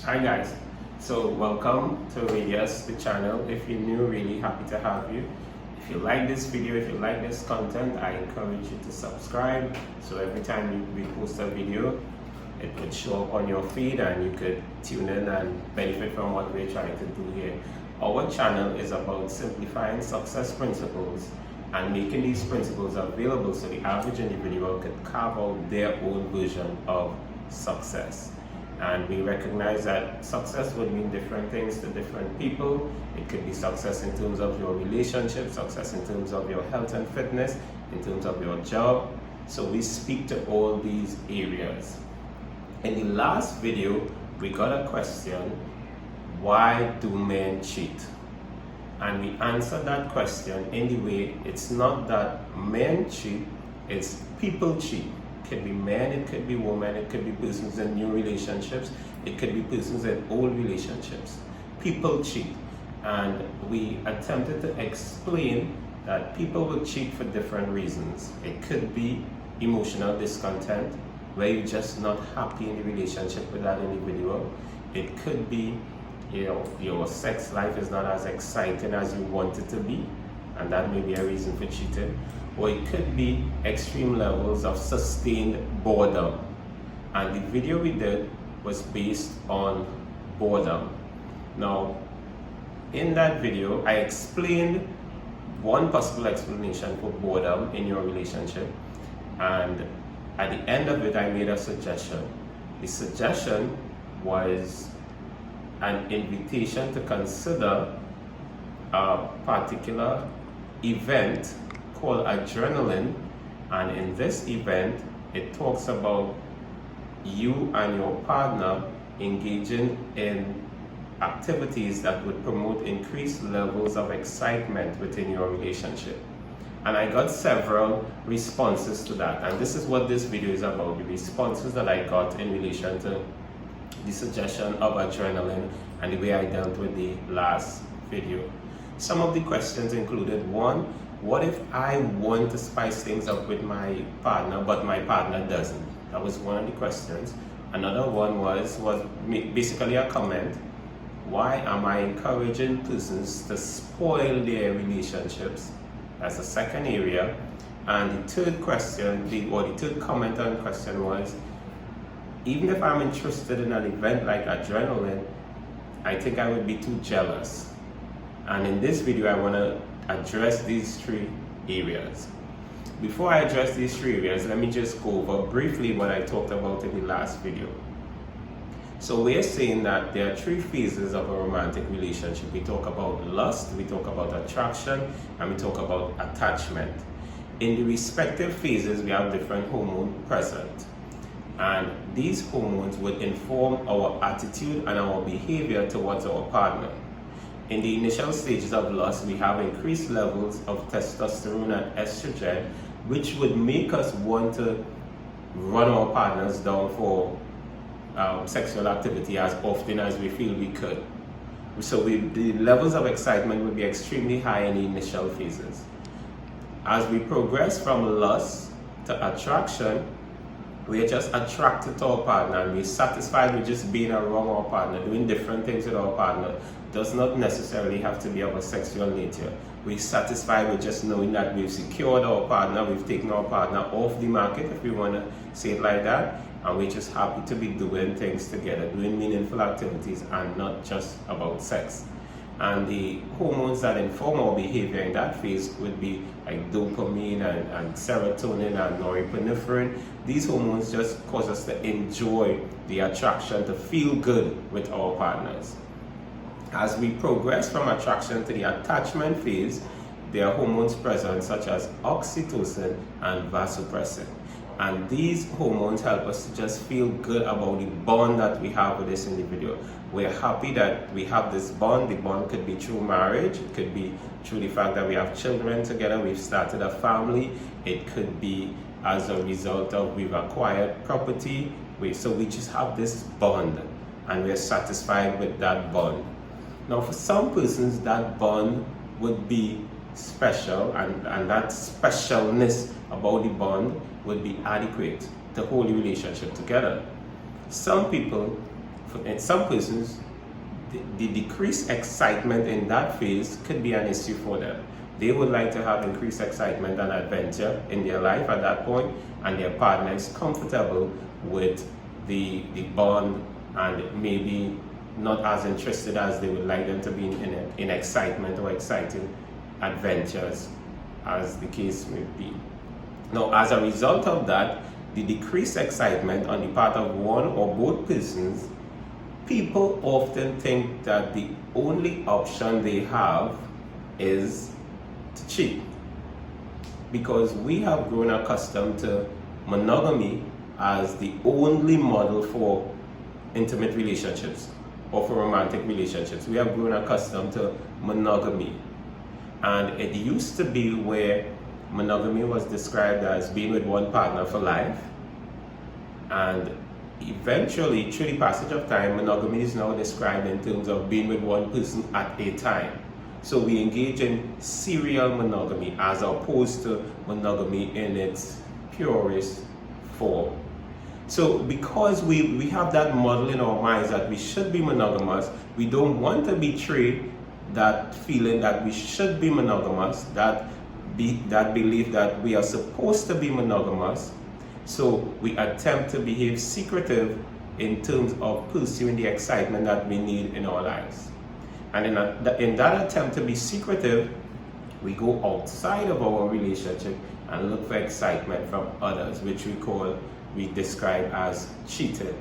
Hi guys, so welcome to Rydeus-The channel. If you're new, really happy to have you. If you like this video, if you like this content, I encourage you to subscribe, so every time we post a video it would show up on your feed and you could tune in and benefit from what we're trying to do here. Our channel is about simplifying success principles and making these principles available so the average individual could carve out their own version of success. And we recognize that success would mean different things to different people. It could be success in terms of your relationship, success in terms of your health and fitness, in terms of your job. So we speak to all these areas. In the last video, we got a question: why do men cheat? And we answered that question in the way it's not that men cheat, it's people cheat. It could be men, it could be women, it could be persons in new relationships, it could be persons in old relationships. People cheat. And we attempted to explain that people will cheat for different reasons. It could be emotional discontent, where you're just not happy in the relationship with that individual. It could be, your sex life is not as exciting as you want it to be, and that may be a reason for cheating. Or it could be extreme levels of sustained boredom. And the video we did was based on boredom. Now, in that video, I explained one possible explanation for boredom in your relationship, and at the end of it, I made a suggestion. The suggestion was an invitation to consider a particular event called adrenaline, and in this event, it talks about you and your partner engaging in activities that would promote increased levels of excitement within your relationship. And I got several responses to that, and this is what this video is about: the responses that I got in relation to the suggestion of adrenaline and the way I dealt with the last video. Some of the questions included: one, what if I want to spice things up with my partner but my partner doesn't? That was one of the questions. Another one was basically a comment: why am I encouraging persons to spoil their relationships? That's the second area. And the third question, the third comment on question was: even if I'm interested in an event like adrenaline, I think I would be too jealous. And in this video, I want to address these three areas. Before I address these three areas, let me just go over briefly what I talked about in the last video. So we're saying that there are three phases of a romantic relationship. We talk about lust, we talk about attraction, and we talk about attachment. In the respective phases, we have different hormones present. And these hormones would inform our attitude and our behavior towards our partner. In the initial stages of lust, we have increased levels of testosterone and estrogen, which would make us want to run our partners down for sexual activity as often as we feel we could. So the levels of excitement would be extremely high in the initial phases. As we progress from lust to attraction, we are just attracted to our partner and we're satisfied with just being around our partner, doing different things with our partner. Does not necessarily have to be of a sexual nature. We're satisfied with just knowing that we've secured our partner, we've taken our partner off the market, if we want to say it like that, and we're just happy to be doing things together, doing meaningful activities and not just about sex. And the hormones that inform our behavior in that phase would be like dopamine and serotonin and norepinephrine. These hormones just cause us to enjoy the attraction, to feel good with our partners. As we progress from attraction to the attachment phase, there are hormones present such as oxytocin and vasopressin. And these hormones help us to just feel good about the bond that we have with this individual. We're happy that we have this bond. The bond could be through marriage, it could be through the fact that we have children together, we've started a family, it could be as a result of we've acquired property. So we just have this bond and we're satisfied with that bond. Now for some persons, that bond would be special, and that specialness about the bond would be adequate to hold the relationship together. Some people in some persons, the decreased excitement in that phase could be an issue for them. They would like to have increased excitement and adventure in their life at that point, and their partner is comfortable with the bond and maybe not as interested as they would like them to be in excitement or exciting adventures, as the case may be. Now, as a result of that, the decreased excitement on the part of one or both persons, people often think that the only option they have is to cheat, because we have grown accustomed to monogamy as the only model for intimate relationships or for romantic relationships. We have grown accustomed to monogamy, and it used to be where monogamy was described as being with one partner for life, and eventually, through the passage of time, monogamy is now described in terms of being with one person at a time. So we engage in serial monogamy as opposed to monogamy in its purest form. So because we have that model in our minds that we should be monogamous, we don't want to betray that feeling that we should be monogamous, that belief that we are supposed to be monogamous. So we attempt to behave secretive in terms of pursuing the excitement that we need in our lives. And in that attempt to be secretive, we go outside of our relationship and look for excitement from others, which we describe as cheating.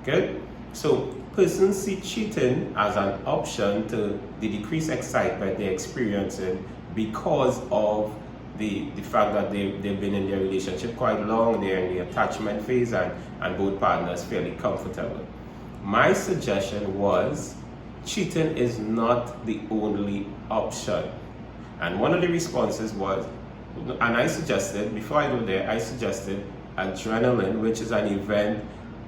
Good? So persons see cheating as an option to the decreased excitement they're experiencing because of the fact that they've been in their relationship quite long, they're in the attachment phase, and both partners fairly comfortable. My suggestion was cheating is not the only option. And one of the responses was, and I suggested, before I go there, I suggested adrenaline, which is an event,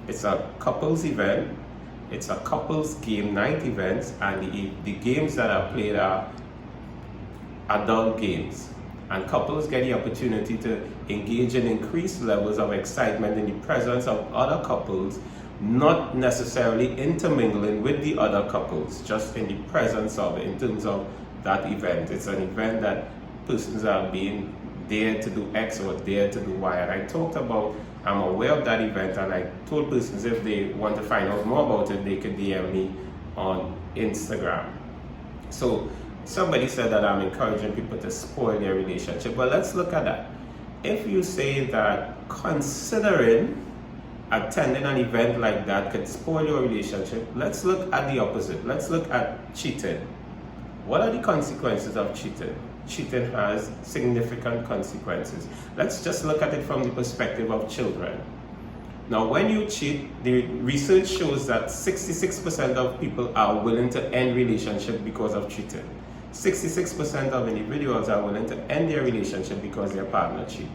it's a couples event, it's a couples game night event, and the games that are played are adult games. And couples get the opportunity to engage in increased levels of excitement in the presence of other couples, not necessarily intermingling with the other couples, just in the presence of it, in terms of that event. It's an event that persons are being dared to do X or dared to do Y. And I talked about, I'm aware of that event, and I told persons if they want to find out more about it, they could DM me on Instagram. So somebody said that I'm encouraging people to spoil their relationship. But let's look at that. If you say that considering attending an event like that could spoil your relationship, let's look at the opposite. Let's look at cheating. What are the consequences of cheating? Cheating has significant consequences. Let's just look at it from the perspective of children. Now, when you cheat, the research shows that 66% of people are willing to end relationship because of cheating. 66% of individuals are willing to end their relationship because their partner cheats.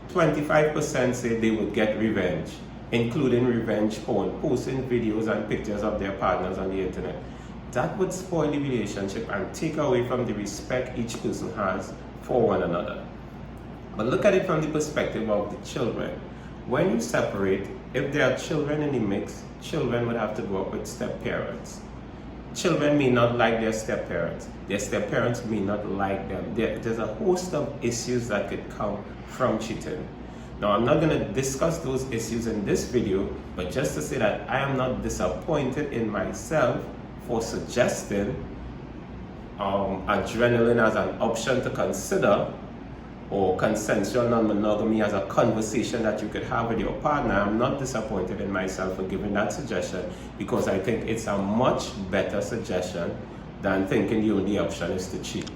25% say they would get revenge, including revenge porn, posting videos and pictures of their partners on the internet. That would spoil the relationship and take away from the respect each person has for one another. But look at it from the perspective of the children. When you separate, if there are children in the mix, children would have to grow up with step-parents. Children may not like their step-parents. Their step-parents may not like them. There's a host of issues that could come from cheating. Now, I'm not going to discuss those issues in this video, but just to say that I am not disappointed in myself for suggesting adrenaline as an option to consider, or consensual non-monogamy as a conversation that you could have with your partner. I'm not disappointed in myself for giving that suggestion, because I think it's a much better suggestion than thinking the only option is to cheat.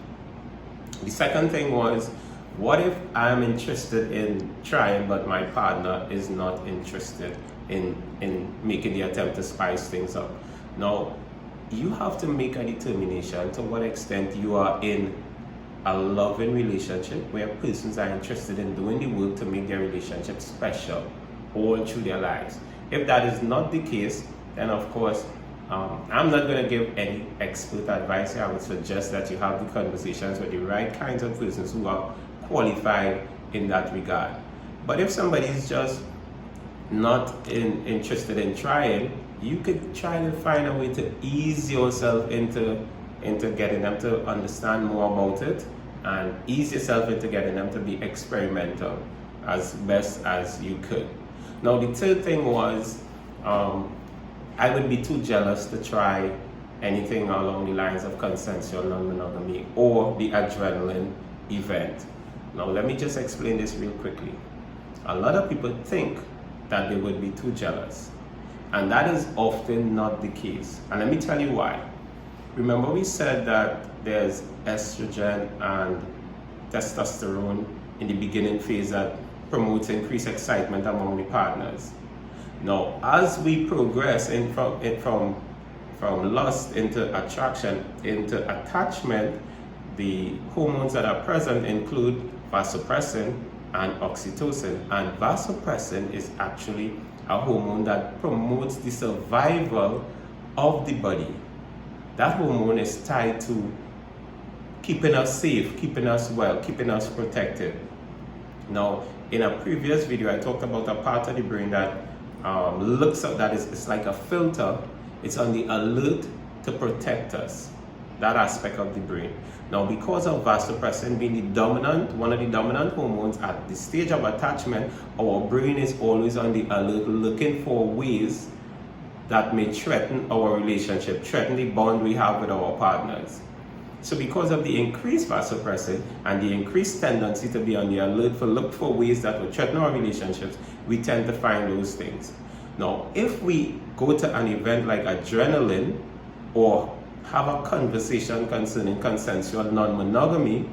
The second thing was, what if I'm interested in trying but my partner is not interested in making the attempt to spice things up? Now, you have to make a determination to what extent you are in a loving relationship where persons are interested in doing the work to make their relationship special all through their lives. If that is not the case, then of course, I'm not going to give any expert advice here. I would suggest that you have the conversations with the right kinds of persons who are qualified in that regard. But if somebody is just not interested in trying, you could try to find a way to ease yourself into getting them to understand more about it, and ease yourself into getting them to be experimental as best as you could. Now the third thing was, I would be too jealous to try anything along the lines of consensual non-monogamy or the adrenaline event. Now let me just explain this real quickly. A lot of people think that they would be too jealous, and that is often not the case. And let me tell you why. Remember, we said that there's estrogen and testosterone in the beginning phase that promotes increased excitement among the partners. Now, as we progress from lust into attraction into attachment, the hormones that are present include vasopressin and oxytocin. And vasopressin is actually a hormone that promotes the survival of the body. That hormone is tied to keeping us safe, keeping us well, keeping us protected. Now, in a previous video, I talked about a part of the brain that looks up, that is, it's like a filter. It's on the alert to protect us, that aspect of the brain. Now, because of vasopressin being one of the dominant hormones at the stage of attachment, our brain is always on the alert, looking for ways that may threaten our relationship, threaten the bond we have with our partners. So because of the increased vasopressin and the increased tendency to be on the alert look for ways that would threaten our relationships, we tend to find those things. Now, if we go to an event like adrenaline or have a conversation concerning consensual non-monogamy,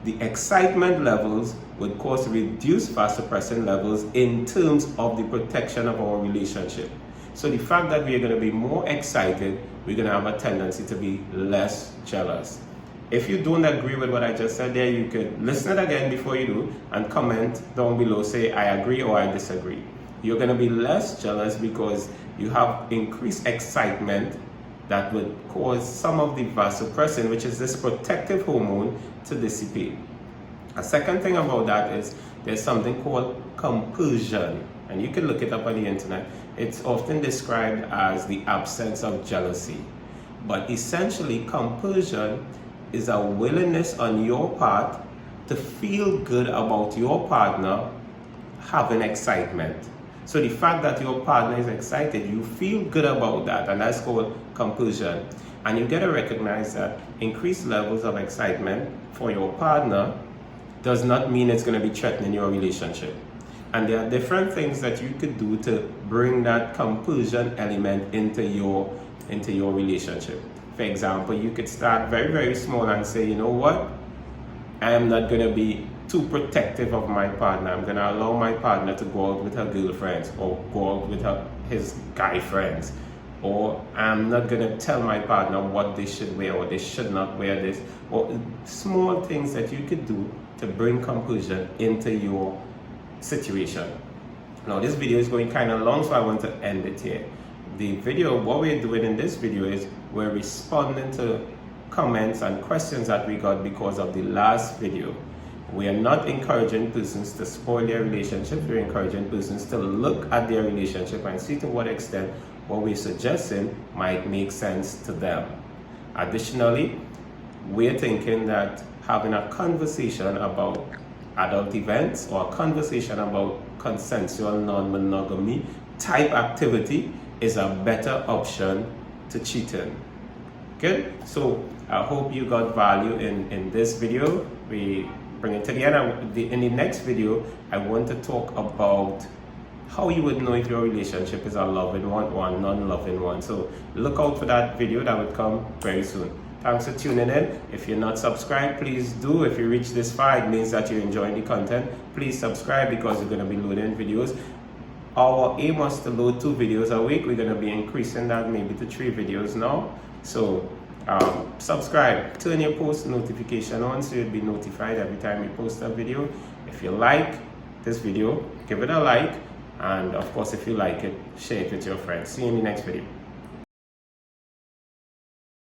the excitement levels would cause reduced vasopressin levels in terms of the protection of our relationship. So the fact that we are going to be more excited, we're going to have a tendency to be less jealous. If you don't agree with what I just said there, you could listen it again before you do and comment down below, say I agree or I disagree. You're going to be less jealous because you have increased excitement that would cause some of the vasopressin, which is this protective hormone, to dissipate. A second thing about that is there's something called compulsion, and you can look it up on the internet. It's often described as the absence of jealousy. But essentially, compulsion is a willingness on your part to feel good about your partner having excitement. So the fact that your partner is excited, you feel good about that, and that's called compulsion. And you got to recognize that increased levels of excitement for your partner does not mean it's going to be threatening your relationship. And there are different things that you could do to bring that compulsion element into your relationship. For example, you could start very, very small and say, you know what? I am not going to be too protective of my partner. I'm going to allow my partner to go out with her girlfriends or go out with his guy friends. Or I'm not going to tell my partner what they should wear or they should not wear this. Or small things that you could do to bring compulsion into your situation. Now this video is going kind of long, so I want to end it here. The video, what we're doing in this video is we're responding to comments and questions that we got because of the last video. We are not encouraging persons to spoil their relationships. We're encouraging persons to look at their relationship and see to what extent what we're suggesting might make sense to them. Additionally, we're thinking that having a conversation about adult events or a conversation about consensual non-monogamy type activity is a better option to cheating. Good? So I hope you got value in this video. We bring it to the end. In the next video, I want to talk about how you would know if your relationship is a loving one or a non-loving one. So look out for that video that would come very soon. Thanks for tuning in. If you're not subscribed, please do. If you reach this far, it means that you're enjoying the content. Please subscribe because we're going to be loading videos. Our aim was to load 2 videos a week. We're going to be increasing that maybe to 3 videos now. So subscribe, turn your post notification on so you'll be notified every time we post a video. If you like this video, give it a like. And of course, if you like it, share it with your friends. See you in the next video.